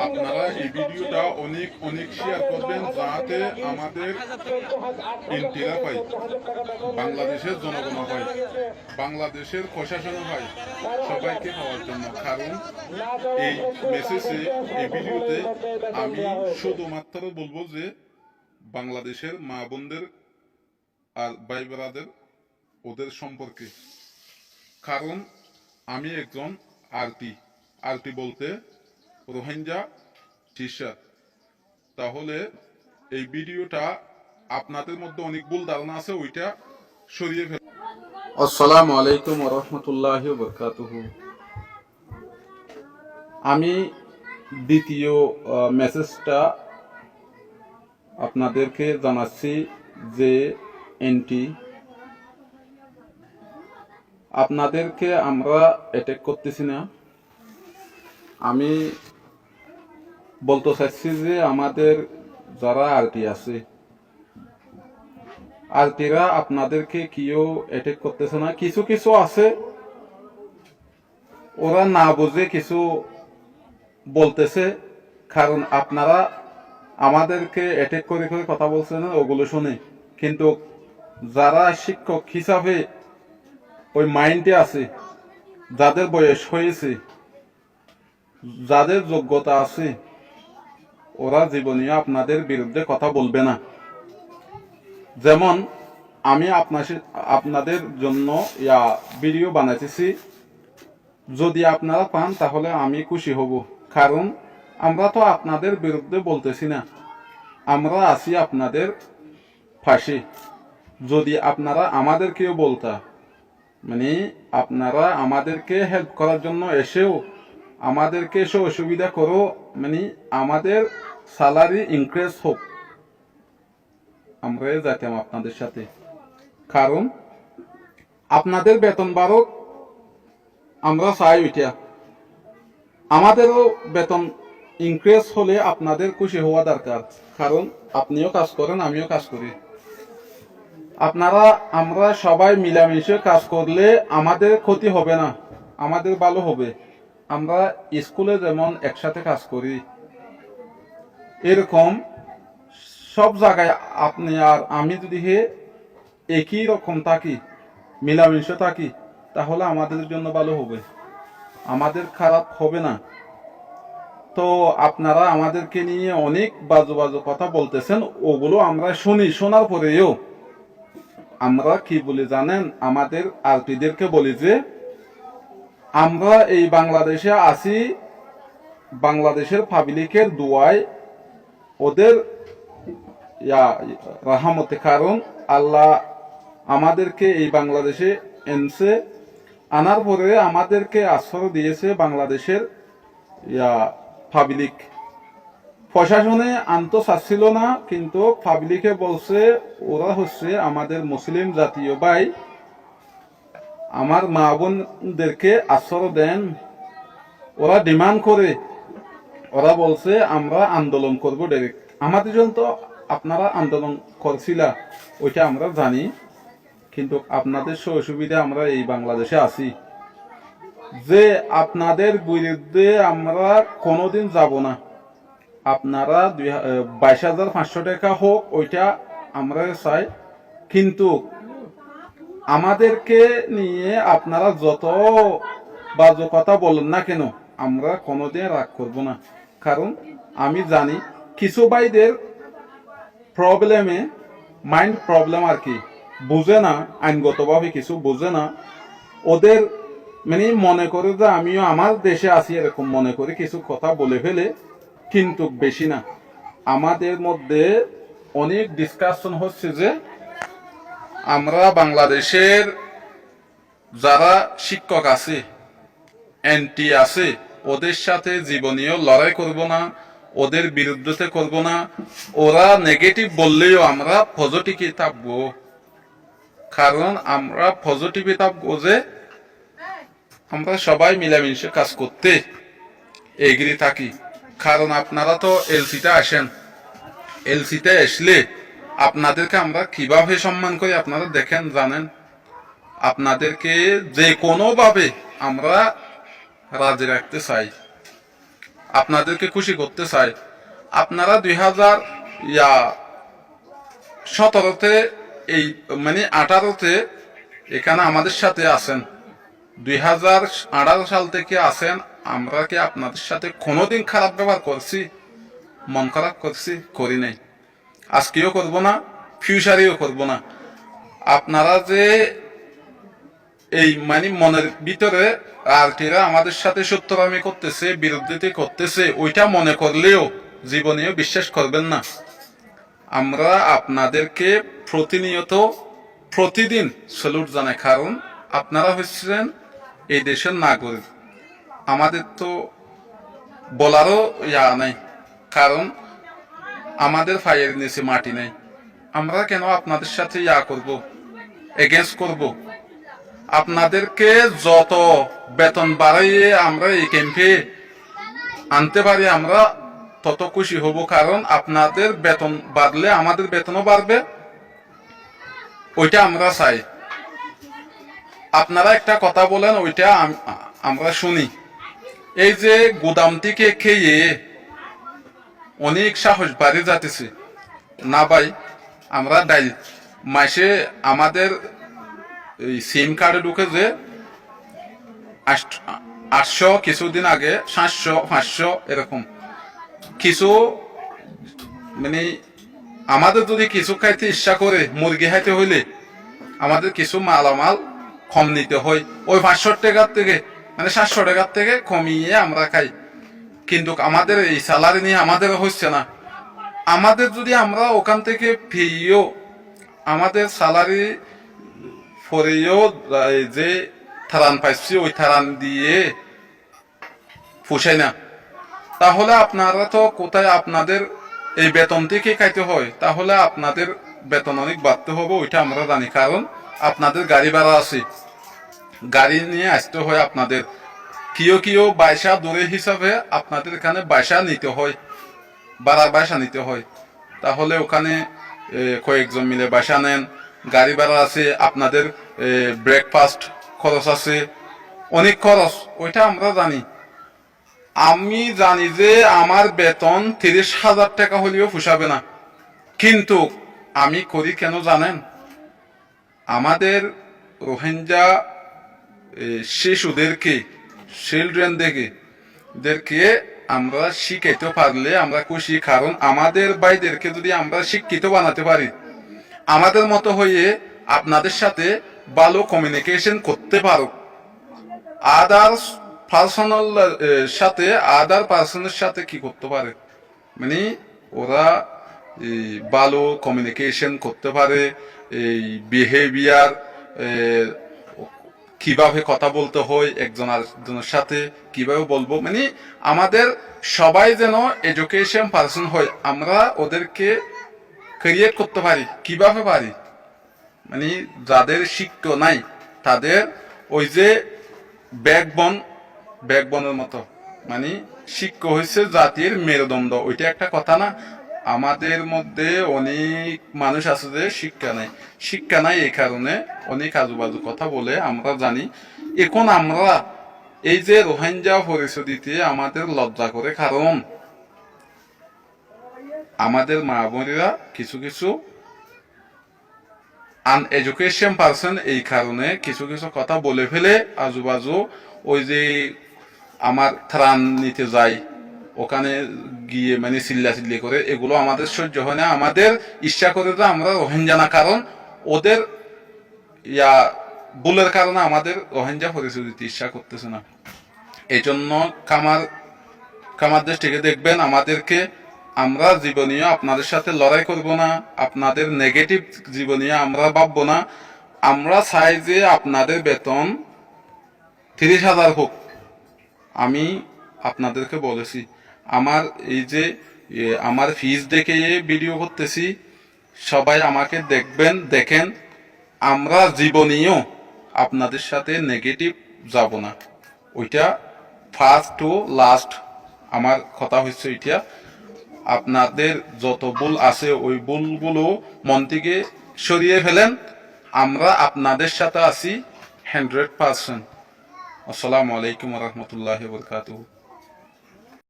আপনারা এই ভিডিওটা অনেক অনেক শেয়ার করবেন যাতে আমাদের এমপিরা পাই, বাংলাদেশের জনগণ পাই, বাংলাদেশের প্রশাসন পাই, সবাইকে পাওয়ার জন্য। কারণ এই মেসেজে, এই ভিডিওতে আমি শুধুমাত্র বলবো যে বাংলাদেশের মা বোনদের আর ভাই ব্রাদের ওদের সম্পর্কে। কারণ আমি একজন আরটি বলতে রোহিঙ্গা টিচার। তাহলে এই ভিডিওটা আপনাদের মধ্যে অনেক ভুল ধারণা আছে, ওইটা সরিয়ে ফেল। আসসালামু আলাইকুম ওয়া রাহমাতুল্লাহি ওয়া বারাকাতুহু। আমি দ্বিতীয় মেসেজটা আপনাদেরকে জানাচ্ছি যে এনটি আপনাদেরকে আমরা অ্যাটাক করতেছি না। আমি বলতে চাচ্ছি যে আমাদের যারা আরটি আছে, আরটিরা আপনাদেরকে কেউ অ্যাটাক করতেছে না। কিছু কিছু আছে ওরা না বুঝে কিছু বলতেছে, কারণ আপনারা আমাদেরকে অ্যাটাক করে করে কথা বলছেন, ওগুলো শুনে। কিন্তু যারা শিক্ষক হিসাবে ওই মাইন্ডে আছে, যাদের বয়স হয়েছে, যাদের যোগ্যতা আছে, ওরা জীবনে আপনাদের বিরুদ্ধে কথা বলবে না। যেমন আমি আপনাদের জন্য ভিডিও বানাইতেছি, যদি আপনারা পান তাহলে আমি খুশি হব। কারণ আমরা তো আপনাদের বিরুদ্ধে বলতেছি না, আমরা আছি আপনাদের পাশে। যদি আপনারা আমাদেরকেও বলতা, মানে আপনারা আমাদেরকে হেল্প করার জন্য এসেও আমাদেরকে এসে অসুবিধা করো, মানে আমাদের স্যালারি ইনক্রিজ হোক, আমরা যাইতাম আপনাদের সাথে। কারণ আপনাদের বেতন বাড়ুক, আমরা চাই ওইটা। আমাদেরও বেতন ইনক্রিজ হলে আপনাদের খুশি হওয়া দরকার। কারণ আপনিও কাজ করেন, আমিও কাজ করি। আমরা সবাই মিলামিশে কাজ করলে আমাদের ক্ষতি হবে না, আমাদের ভালো হবে। আমরা স্কুলে যেমন একসাথে কাজ করি, এরকম সব জায়গায় আপনি আর আমি যদি একই রকম থাকি, মিলামিশে থাকি, তাহলে আমাদের জন্য ভালো হবে, আমাদের খারাপ হবে না। তো আপনারা আমাদেরকে নিয়ে অনেক বাজে বাজে কথা বলতেছেন, ওগুলো আমরা শুনি। শোনার পরেও আমরা কি বলি জানেন? আমাদের আরটিদেরকে বলি যে আমরা এই বাংলাদেশে আছি বাংলাদেশের পাবলিকের দোয়ায়, ওদের রাহমতে। কারণ আল্লাহ আমাদেরকে এই বাংলাদেশে এনেছে, আনার পরে আমাদেরকে আশ্রয় দিয়েছে বাংলাদেশের পাবলিক। প্রশাসনে আনতে চাচ্ছিল না, কিন্তু পাবলিকে বলছে ওরা হচ্ছে আমাদের মুসলিম জাতীয় ভাই, আমার মা বোনদেরকে আশ্রয় দেন। ওরা ডিমান্ড করে, ওরা বলছে আমরা আন্দোলন করব ডাইরেক্ট। আমাদের জন্য তো আপনারা আন্দোলন করছিলা, ওইটা আমরা জানি, কিন্তু আপনাদের অসুবিধা আমরা এই বাংলাদেশে আছি যে আপনাদের বিরুদ্ধে আমরা কোনোদিন যাব না। আপনারা 22,500 টাকা হোক, ওইটা আমরা চাই, কিন্তু আমাদেরকে নিয়ে আপনারা যত বাজে কথা বলেন না কেন, আমরা কোনোদিন রাগ করব না। কারণ আমি জানি কিছু ভাইদের প্রবলেমে, মাইন্ড প্রবলেম আর কি, বুঝে না, আইনগতভাবে কিছু বুঝে না। ওদের মানে মনে করে যে আমিও আমার দেশে আছি, এরকম মনে করে কিছু কথা বলে ফেলে, কিন্তু বেশি না। আমাদের মধ্যে অনেক ডিসকাশন হচ্ছে যে আমরা বাংলাদেশের যারা শিক্ষক আছে, এনটি আছে, ওদের সাথে জীবনীয় লড়াই করব না, ওদের বিরুদ্ধে করব না। ওরা নেগেটিভ বললেও আমরা পজিটিভই থাকবো। কারণ আমরা পজিটিভই থাকবো যে আমরা সবাই মিলামিশে কাজ করতে এগিয়ে থাকি। কারণ আপনারা তো এলসিতে আসেন, এলসিতে আসলে আপনাদেরকে আমরা কিভাবে সম্মান করি আপনারা দেখেন, জানেন। আপনাদেরকে যে কোনোভাবে আমরা রাজি রাখতে চাই। আপনাদেরকে খুশি করতে চাই। আপনারা 2017-তে এই মানে 18-তে এখানে আমাদের সাথে আছেন, 2018 সাল থেকে আছেন। আমরা কি আপনাদের সাথে কোনোদিন খারাপ ব্যবহার করছি, মন খারাপ করছি? করি নাই, আজকেও করব না, ফিউচারেও করব না। আপনারা যে এই মানে মনের ভিতরে আরটিরা আমাদের সাথে সত্যরামি করতেছে, বিরোধিতা করতেছে, ওইটা মনে করলেও জীবনেও বিশ্বাস করবেন না। আমরা আপনাদেরকে প্রতিনিয়ত প্রতিদিন স্যালুট জানাই, কারণ আপনারা হচ্ছেন এই দেশের নাগরিক। আমাদের তো বলারও নাই, কারণ আমাদের পায়ের নিচে মাটি নেই। আমরা কেন আপনাদের সাথে করব, এগেন্স্ট করব? আপনাদেরকে যত বেতন বাড়াইয়ে আমরা এই ক্যাম্পে আনতে পারি, আমরা তত খুশি হব, কারণ আপনাদের বেতন বাড়লে আমাদের বেতনও বাড়বে, ওইটা আমরা চাই। আপনারা একটা কথা বলেন, ওইটা আমরা শুনি। এই যে গুদাম থেকে খেয়ে অনেক সাহস বাড়ি যাতেছে না ভাই, আমরা ডাইল মাসে আমাদের এই সিম কার্ডে ঢুকে যে 800, কিছুদিন আগে 700, 500 এরকম কিছু, মানে আমাদের যদি কিছু খাইতে ইচ্ছা করে, মুরগি খাইতে হইলে আমাদের কিছু মালামাল কম নিতে হয়, ওই 500 টাকার থেকে মানে 700 টাকার থেকে কমিয়ে আমরা খাই। কিন্তু আমাদের এই স্যালারি নিয়ে আমাদের হচ্ছে না। আমাদের যদি আমরা ওখান থেকে পেয়েও আমাদের স্যালারি পরেও যে থারান পাইছি, ওই থারান দিয়ে পোষায় না, তাহলে আপনারা তো কোথায় আপনাদের এই বেতন থেকে খাইতে হয়, তাহলে আপনাদের বেতন অনেক বাড়তে হবে, ওইটা আমরা জানি। কারণ আপনাদের গাড়ি ভাড়া আছে, গাড়ি নিয়ে আসতে হয় আপনাদের, কিও পয়সা দূরে হিসাবে আপনাদের এখানে পয়সা নিতে হয়, ভাড়া পয়সা নিতে হয়। তাহলে ওখানে কয়েকজন মিলে বাসা নেন, গাড়ি ভাড়া আছে, আপনাদের ব্রেকফাস্ট খরচ আছে, অনেক খরচ, ওইটা আমরা জানি। আমি জানি যে আমার বেতন 30,000 টাকা হলেও পোষাবে না, কিন্তু আমি করি কেন জানেন? আমাদের রোহিঙ্গা শিশুদেরকে, চিলড্রেনদেরকে আমরা শিখাইতে পারলে আমরা খুশি। কারণ আমাদের ভাইদেরকে যদি আমরা শিক্ষিত বানাতে পারি, আমাদের মতো হয়ে আপনাদের সাথে ভালো কমিউনিকেশন করতে পারো, আদার্স পার্সনের সাথে কি করতে পারে, মানে ওরা ভালো কমিউনিকেশন করতে পারে, এই বিহেভিয়ার কিভাবে কথা বলতে হয় একজন আরেকজনের সাথে, কিভাবে বলবো, মানে আমাদের সবাই যেন এডুকেশন পার্সন হয়, আমরা ওদেরকে ক্রিয়েট করতে পারি। কিভাবে পারি, মানে যাদের শিক্ষা নাই তাদের ওই যে ব্যাকবনের মতো, মানে শিক্ষা হয়েছে জাতির মেরুদণ্ড, ওইটা একটা কথা না? আমাদের মধ্যে অনেক মানুষ আছে যে শিক্ষা নাই, এই কারণে অনেক আজুবাজু কথা বলে, আমরা জানি। এখন আমরা এই যে রোহিঙ্গা পরিচয় দিতে আমাদের লজ্জা করে, কারণ আমাদের মা বোনেরা কিছু আনএডুকেশন পার্সন, এই কারণে কিছু কথা বলে ফেলে আজুবাজু। ওই যে আমার ত্রাণ নিতে যাই, ওখানে গিয়ে মানে চিল্লি করে, এগুলো আমাদের সহ্য হয় না। আমাদের ইচ্ছা করে যে আমরা রোহিঙ্গা না, কারণ ওদের ভুলের কারণে আমাদের রোহিঙ্গা পরিচয় দিতে ইচ্ছা করতেছে না। এই জন্য কামার দেশ থেকে দেখবেন আমাদেরকে, আমরা জীবনীয় আপনাদের সাথে লড়াই করব না, আপনাদের নেগেটিভ জীবনীয় আমরা ভাববো না। আমরা চাই যে আপনাদের বেতন 30,000 হোক। আমি আপনাদেরকে বলেছি, আমার এই যে আমার ফিজ দেখে ভিডিও করতেছি, সবাই আমাকে দেখেন, আমরা জীবনীয় আপনাদের সাথে নেগেটিভ যাব না। ওইটা ফার্স্ট টু লাস্ট আমার কথা হচ্ছে এটা। আপনাদের যত ভুল আছে ওই ভুলগুলো মন থেকে সরিয়ে ফেলেন, আমরা আপনাদের সাথে আছি 100%। আসসালামু আলাইকুম ওয়া রাহমাতুল্লাহি ওয়া বারাকাতুহু।